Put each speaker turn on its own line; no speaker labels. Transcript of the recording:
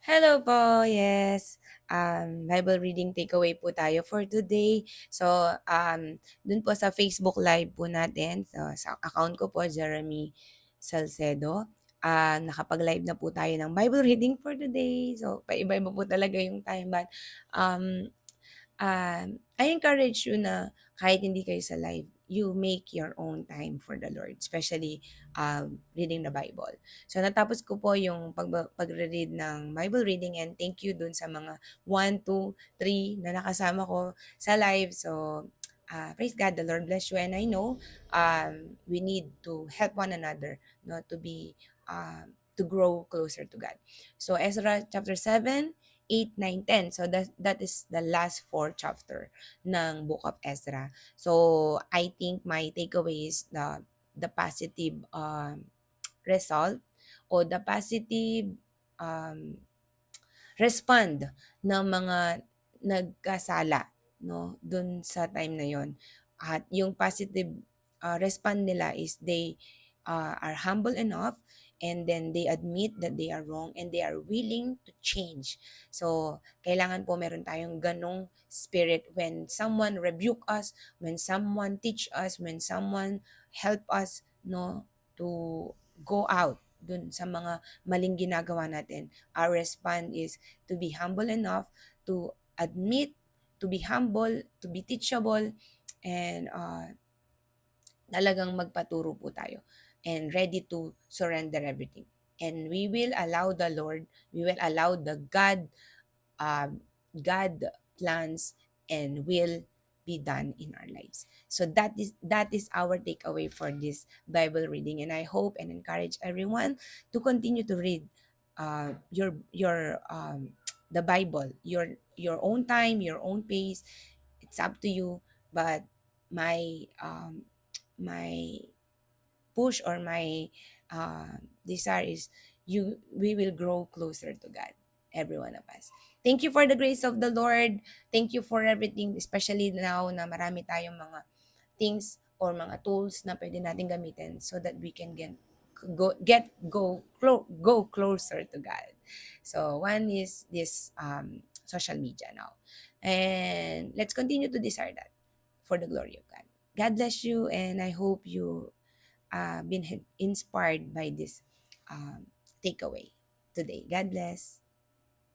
Hello po, yes. Bible reading takeaway po tayo for today. So, dun po sa Facebook Live po natin, sa account ko po, Jeremy Salcedo, nakapag-live na po tayo ng Bible reading for today. So, paiba-iba po talaga yung time, but um, I encourage you na kahit hindi kayo sa live, you make your own time for the Lord, especially reading the Bible. So natapos ko po yung pagre-read ng Bible reading, and thank you dun sa mga 1, 2, 3 na nakasama ko sa live. So praise God, the Lord bless you, and I know we need to help one another, no, to be to grow closer to God. So Ezra chapter 7, 8, 9, 10. So that is the last four chapter ng book of Ezra. So I think my takeaway is the positive result o the positive um, respond ng mga nagkasala, no, dun sa time na yon. At yung positive respond nila is they are humble enough, and then they admit that they are wrong and they are willing to change. So kailangan po meron tayong ganong spirit when someone rebuke us, when someone teach us, when someone help us, no, to go out dun sa mga maling ginagawa natin. Our response is to be humble enough to admit, to be humble, to be teachable, and talagang magpaturo po tayo and ready to surrender everything. And we will allow the Lord, we will allow the God plans and will be done in our lives. So that is our takeaway for this Bible reading, and I hope and encourage everyone to continue to read your the Bible, your own time, your own pace. It's up to you, but my my push or my desire is we will grow closer to God, every one of us. Thank you for the grace of the Lord. Thank you for everything, especially now na marami tayong mga things or mga tools na pwede natin gamitin so that we can go closer to God. So one is this social media now. And let's continue to desire that for the glory of God. God bless you, and I hope you been inspired by this takeaway today. God bless.